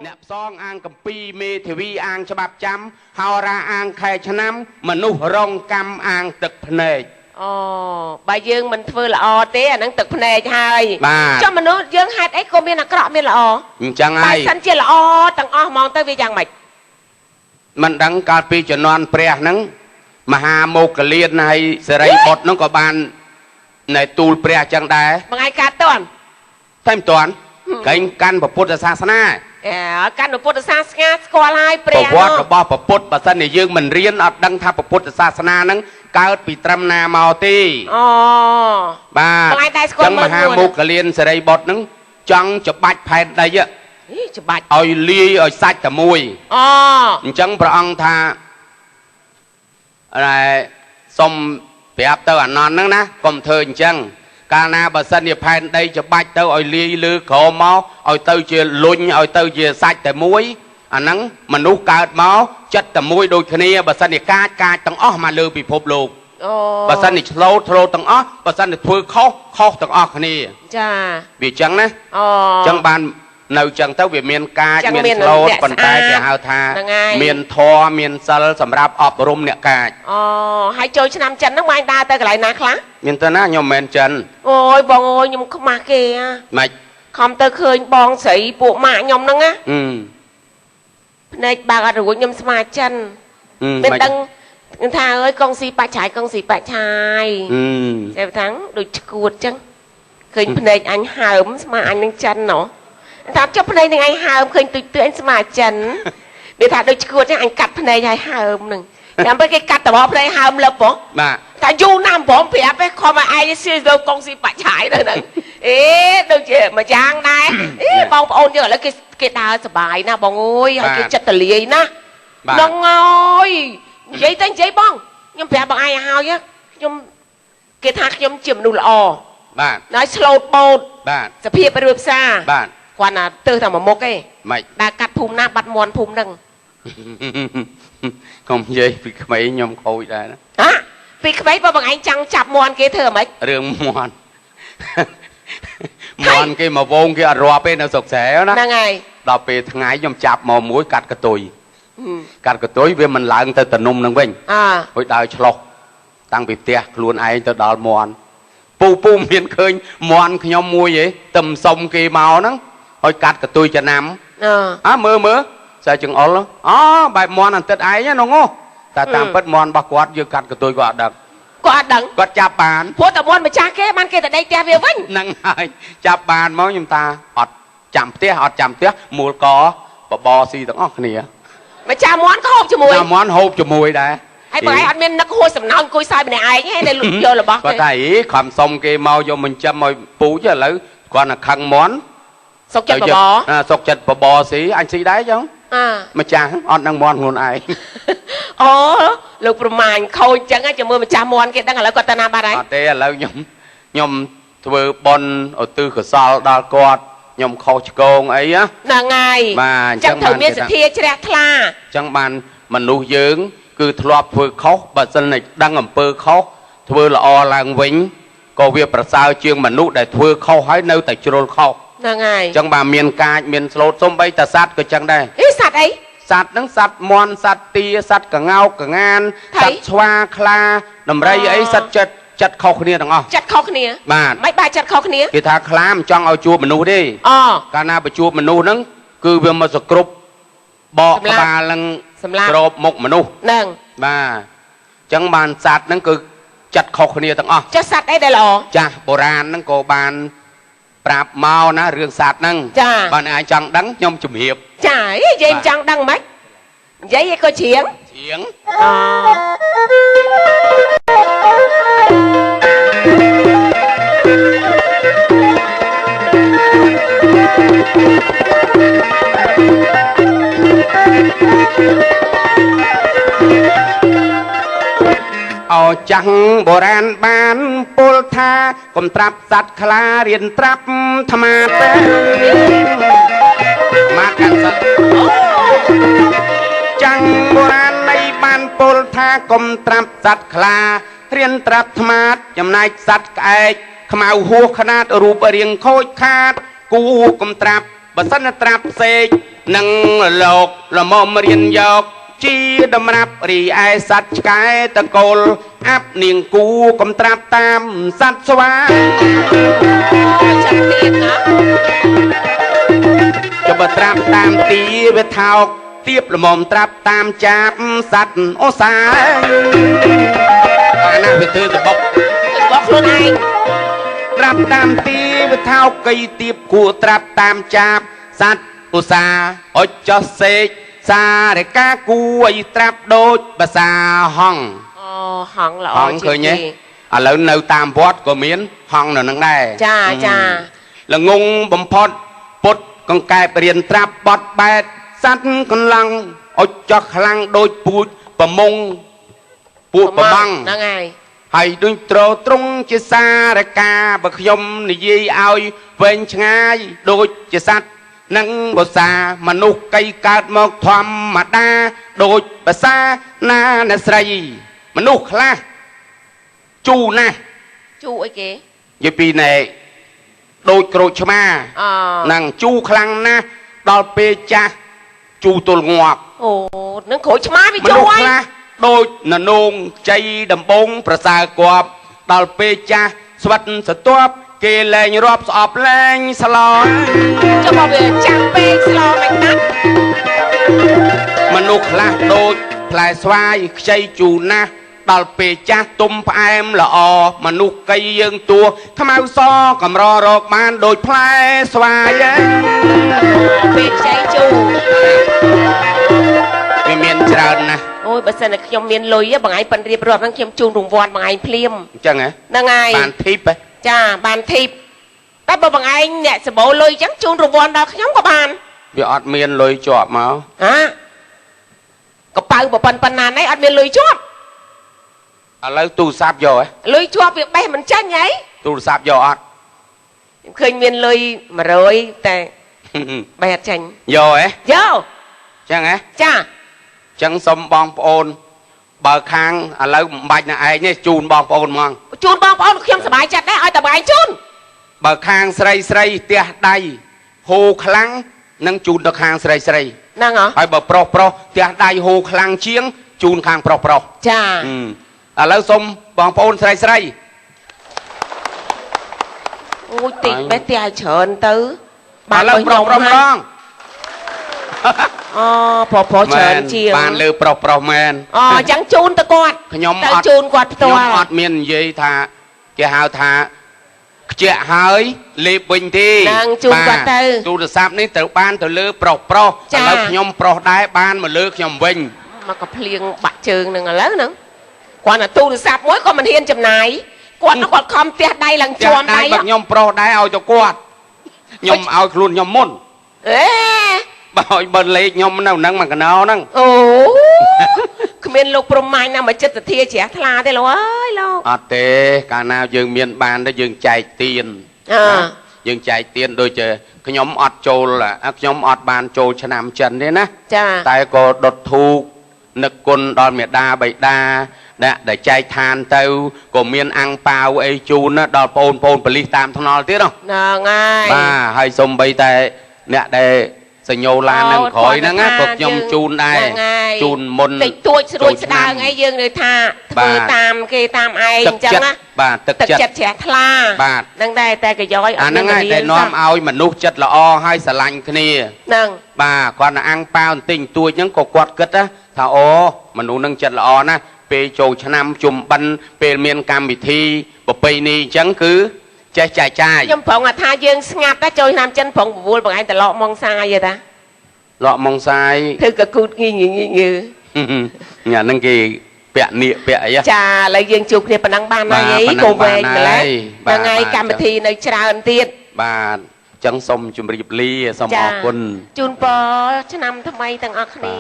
អ្នកផ្សងអាងកំពីមេធាវីអាងច្បាប់ចាំហោរាអាងខែឆ្នាំមនុស្សរងកម្មអាងទឹកភ្នែកអូបើយើងមិនធ្វើល្អទេអានឹងទឹកភ្នែកហើយចុះមនុស្សយើងហេតុអីក៏មានអាក្រក់មានល្អអញ្ចឹងហើយបើសិនជាល្អទាំងអស់ហ្មងទៅវាយ៉ាងម៉េចមិនដឹងកាលពីជំនាន់ព្រះហ្នឹងមហាមោគលានហើយសេរីបុត្រហ្នឹងក៏បាននៅទូលព្រះអញ្ចឹងដែរមួយថ្ងៃកាត់តន់តែមិនតន់កែងកាន់ពុទ្ធសាសនាកាន់ពុទ្ធសាសនាស្គាល់ហើយព្រះប្រវត្តិរបស់ពុទ្ធបើសិនជាយើងមិនរៀនអត់ដឹងថាពុទ្ធសាសនាហ្នឹងកើតពីត្រឹមណាមកទេអូបាទចឹងមហាមោគលានសេរីបុត្រហ្នឹងចង់ច្បាច់ផែនដីច្បាច់ឲ្យលាយឲ្យសាច់តែមួយអញ្ចឹងព្រះអង្គថាសុំប្រាប់ទៅអានន់ហ្នឹងណាកុំធ្វើអញ្ចឹងកាលណាបើសិនជាផែនដីច្បាច់ទៅឲ្យលាយលើក្រមកឲ្យទៅជាលុញឲ្យទៅជាសាច់តែមួយអាហ្នឹងមនុស្សកើតមកចិត្តតែមួយដូចគ្នាបើសិនជាកាចទាំងអស់មកលើពិភពលោកបើសិនជាឆ្លូតទាំងអស់បើសិនជាធ្វើខុសទាំងអស់គ្នាចាវាអញ្ចឹងណាអញ្ចឹងបាននៅចឹងទៅវាមានកាចមានឆ្លូតប៉ុន្តែគេហៅថាមានធម៌មានសិលសម្រាប់អប់រំអ្នកកាចហើយចូលឆ្នាំចិនហ្នឹងបានដើរទៅកន្លែងណាខ្លះមានទៅណាខ្ញុំមិនមែនចិនអូយបងអើយខ្ញុំខ្មាស់គេម៉េចខំទៅឃើញបងស្រីពួកម៉ាក់ខ្ញុំហ្នឹងណាភ្នែកបើកអត់រួចខ្ញុំស្មាចិនមិនដឹងថាអើយកងស៊ីបាច់ឆាយកងស៊ីបាច់ឆាយតែថាដូចឈួតចឹងឃើញភ្នែកអញហើមស្មាអញនឹងចិនណោះថាចុះភ្នែកនឹងឯងហើមឃើញទុយអញស្មាចិនវាថាដូចឈួតចឹងអញកាត់ភ្នែកឲ្យហើមនឹងតាមពេលគេកាត់តបភ្នែកហើមលឹបហ៎បាទថាយូរណាស់បងប្រាប់ឯងខំឲ្យឯងស៊ីទៅកងស៊ីបាច់ឆាយទៅហ្នឹងដូចជាមួយយ៉ាងដែរបងប្អូនយើងឥឡូវគេដើរសុបាយណាបងអើយហើយគេចិត្តតលាយណាហ្នឹងហើយនិយាយទៅនិយាយបងខ្ញុំប្រាប់បងឯងឲ្យហើយខ្ញុំគេថាខ្ញុំជាមនុស្សល្អបាទហើយស្លូតបូតបាទសភាពរឿផ្សារបាទគាត់ណាទៅតែមួយមុខឯងម៉េចដើរកាត់ភូមិណាបាត់មន់ភូមិហ្នឹងកុំនិយាយពីក្មេងខ្ញុំខូចដែរណាពីក្មេងបើបងឯងចង់ចាប់មន់គេធ្វើហ្មងរឿងមន់គេមកវងគេអត់រាប់ទេនៅស្រុកស្រែណាហ្នឹងហើយដល់ពេលថ្ងៃខ្ញុំចាប់មកមួយកាត់កតុយវាមិនឡើងទៅតនំនឹងវិញហួយដើរឆ្លោះតាំងពីផ្ទះខ្លួនឯងទៅដល់មន់ពូមានឃើញមន់ខ្ញុំមួយឯងទឹមសុំគេមកហ្នឹងហើយកាត់កតុយចំណាំមើលស្អែកចង្អុលបែបមន់អន្តិតឯងហ្នឹងតែតាមពិតមន់របស់គាត់យើងកាត់កតុយគាត់អត់ដឹងគាត់ចាប់បានព្រោះតែមន់ម្ចាស់គេបានគេទៅដេកផ្ទះវាវិញហ្នឹងហើយចាប់បានមកខ្ញុំថាអត់ចាំផ្ទះមូលកបបស៊ីទាំងអស់គ្នាម្ចាស់មន់ក៏ហូបជាមួយមន់ហូបជាមួយដែរហើយបើឯងអត់មាននឹកហួសសំណោអង្គុយសើចម្នាក់ឯងទេនៅយករបស់គេគាត់ថាខំសុំគេមកយកមិនចាំឲ្យពូចឥឡូវគាត់តែខឹងមន់សុកចិត្តបបស៊ីអញស៊ីដែរចឹងម្ចាស់អត់នឹងមន់ខ្លួនឯងអូលោកប្រមាញខូចចឹងជាមួយម្ចាស់មន់គេដឹងឥឡូវគាត់ទៅណាបាត់ហើយអត់ទេឥឡូវខ្ញុំធ្វើបុណ្យឧទ្ទិសកុសលដល់គាត់ខ្ញុំខុសឆ្គងអីហ្នឹងហើយបាទចឹងត្រូវមានសទ្ធាជ្រះថ្លាចឹងបានមនុស្សយើងគឺធ្លាប់ធ្វើខុសបើសិនតែដឹងអំពើខុសធ្វើល្អឡើងវិញក៏វាប្រសើរជាងមនុស្សដែលធ្វើខុសហើយនៅតែជ្រុលខុសហ្នឹងហើយចឹងបាទមានកាចមានស្លូតសំបីតែសត្វក៏ចឹងដែរសត្វអីសត្វហ្នឹងសត្វមន់សត្វទាសត្វកងោកកងានសត្វស្វាខ្លាដំរីអីសត្វចិត្តខុសគ្នាទាំងអស់ចិត្តខុសគ្នាបាទមិនបាច់ចិត្តខុសគ្នាគេថាខ្លាមិនចង់ឲ្យជួបមនុស្សទេកាលណាបើជួបមនុស្សហ្នឹងគឺវាមកសគ្រប់បកក្បាលនឹងក្របមុខមនុស្សហ្នឹងបាទចឹងបានសត្វហ្នឹងគឺចិត្តខុសគ្នាទាំងអស់ចាស់សត្វអីដែលល្អចាស់បុរាណហ្នឹងក៏បានប្រាប់មកណារឿងសត្វហ្នឹងបើអ្នកឯងចង់ដឹងខ្ញុំជំរាបចានិយាយចង់ដឹងមិននិយាយឯក៏ច្រៀងអោចាស់បុរាណបានពោលថាកុំត្រាប់សត្វខ្លារៀនត្រាប់ថ្មាទេមកកាន់សត្វចាស់បុរាណនៃបានពោលថាកុំត្រាប់សត្វខ្លារៀនត្រាប់ថ្មាចំណែកសត្វក្អែកខ្មៅហួសខ្នាតរូបរាងខូចខាតគូកុំត្រាប់ប បើសិនត្រាប់ផ្សេងនឹងលោកល្មមរៀនយកជាដំណាប់រីឯសัตว์ឆ្កែតកូលអាប់នាងគូកំត្រាប់តាមសัตว์ស្វាចាំទៀតណាចុះបើត្រាប់តាមទីវាថោកទៀបល្មមត្រាប់តាមចាប់សัตว์អូសាអាណាវាធ្វើទៅបុកខ្លួនឯងត្រាប់តាមទីវាថោកកៃទៀបគួត្រាប់តាមចាប់សัตว์អូសាអុចចោះសេកសារកាគួយត្រាប់ដូចភាសាហង្អូហង្ល្អជាងឃើញទេឥឡូវនៅតាមវត្តក៏មានហង្នៅនឹងដែរចាចាល្ងងបំផុតពុតកង្កែបរៀនត្រាប់បត់បែតសัตว์កន្លងអុចចោះខ្លាំងដូចពូជប្រមងពួកប្របាំងហ្នឹងហើយដូចត្រត្រង់ជាសារកាបើខ្ញុំនិយាយឲ្យវែងឆ្ងាយដូចជាសัตว์នឹងភាសាមនុស្សកៃកើតមកធម្មតាដូចភាសាណាអ្នកស្រីមនុស្សខ្លះជូរណាស់ជូរអីគេនិយាយពីណែដូចក្រូចឆ្មានឹងជូរខ្លាំងណាស់ដល់ពេលចាស់ជូរទល់ងាប់អូនឹងក្រូចឆ្មាវាជូរហើយខ្លះដូចននងជ័យដំបងប្រសើរគប់ដល់ពេលចាស់ស្វិតសទាប់គេលែងរាប់ស្អប់លែងស្លោចុះមកវាចាំពេកស្លោមិនណាស់មនុស្សខ្លះដូចផ្លែស្វាយខ្ចីជូរណាស់ដល់ពេលចាស់ទុំផ្អែមល្អមនុស្សកៃយើងតួខ្មៅសកំររកបានដូចផ្លែស្វាយពេលខ្ចីជូរវាមានច្រើនណាស់អូយបើសិនតែខ្ញុំមានលុយបងឯងប៉ិនរៀបរាប់ហ្នឹងខ្ញុំជូនរង្វាន់បងឯងភ្លាមអញ្ចឹងហ៎ហ្នឹងហើយបានធីបចាបានធីបតែបើបងឯងអ្នកសបោលុយអញ្ចឹងជូនរង្វាន់ដល់ខ្ញុំក៏បានវាអត់មានលុយជាប់មកហាកប៉ៅប៉ុណ្ណានេះអត់មានលុយជាប់ឥឡូវទូរស័ព្ទយកហ៎លុយជាប់វាបេះមិនចាញ់ហីទូរស័ព្ទយកអត់ខ្ញុំឃើញមានលុយ100តែបេះអត់ចាញ់យកហ៎យកចឹងហ៎ចាចឹងសុំបងប្អូនបើខាងឥឡូវមិនបាច់ណាឯងទេជូនបងប្អូនហ្មងជូនបងប្អូនខ្ញុំសប្បាយចិត្តដែរឲ្យតែបងឯងជូនបើខាងស្រីស្រីផ្ទះដៃហូរខ្លាំងនឹងជូនទៅខាងស្រីស្រីហ្នឹងហ៎ហើយបើប្រុសផ្ទះដៃហូរខ្លាំងជាងជូនខាងប្រុសចាឥឡូវសុំបងប្អូនស្រីស្រីអូយតិចបេះផ្ទះឲ្យច្រើនទៅបានលើប្រុសម្ដងអូប្រុសច្រើនជាងបានលើប្រុសមែនអូអញ្ចឹងជូនទៅគាត់ខ្ញុំអត់ជូនគាត់ផ្ទាល់ខ្ញុំអត់មាននិយាយថាគេហៅថាខ្ជាក់ហើយលេបវិញទេនឹងជូនគាត់ទៅទូរស័ព្ទនេះត្រូវបានទៅលើប្រុសឥឡូវខ្ញុំប្រុសដែរបានមកលើខ្ញុំវិញមកក៏ភ្លៀងបាក់ជើងនឹងឥឡូវហ្នឹងគាត់តែទូរស័ព្ទមួយក៏មិនហ៊ានចំណាយគាត់ខំផ្ទះដៃឡើងជាប់ដៃខ្ញុំប្រុសដែរឲ្យទៅគាត់ខ្ញុំឲ្យខ្លួនខ្ញុំមុនអេបើឲ្យបើលេខខ្ញុំនៅហ្នឹងមកកណោហ្នឹងអូគ្មានលោកប្រមាញ់ណាមកចិត្តសធាជ្រះថ្លាទេលោកអើយលោកអត់ទេកាលណាយើងមានបានទៅយើងចែកទៀនយើងចែកទៀនដូចជាខ្ញុំអត់ចូលខ្ញុំអត់បានចូលឆ្នាំចិនទេណាចាតែក៏ដុតធូបនឹកគុណដល់មេដាបៃតាដែលចែកឋានទៅក៏មានអាំងប៉ាវអីជូនដល់បងប្អូនប៉ូលីសតាមថ្នល់ទៀតហ្នឹងហើយបាទហើយសូម្បីតែអ្នកដែលសញ្ញោឡាននឹងក្រោយហ្នឹងក៏ខ្ញុំជូនដែរជូនមុនតិចតួចស្រួចស្ដើងអីយើងនៅថាធ្វើតាមគេតាមឯងអញ្ចឹងណាបាទទឹកចិត្តជ្រះថ្លាហ្នឹងដែរតែក៏យកឲ្យអាហ្នឹងហើយដែលនាំឲ្យមនុស្សចិត្តល្អហើយស្រឡាញ់គ្នាហ្នឹងបាទគាត់អាំងប៉ាវបន្តិចតួចហ្នឹងក៏គាត់គិតថាអូមនុស្សហ្នឹងចិត្តល្អណាស់ពេលចូលឆ្នាំជុំបិណ្ឌពេលមានកម្មវិធីប្រពៃណីអញ្ចឹងគឺចេះចែកចាយខ្ញុំប្រងថាយើងស្ងាត់តែចូលឆ្នាំចិនប្រង9បងឯងត្រឡប់មកសាយទេលក់ម៉ងសាយធ្វើកគូតងីញញើញ៉ាហ្នឹងគេពាក់នៀកពាក់អីចាឥឡូវយើងជួបគ្នាប៉ុណ្ណឹងបានហើយអីកុំវែងម្ល៉េះថ្ងៃកម្មវិធីនៅច្រើនទៀតបាទចឹងសូមជម្រាបលាសូមអរគុណជូនពរឆ្នាំថ្មីទាំងអស់គ្នា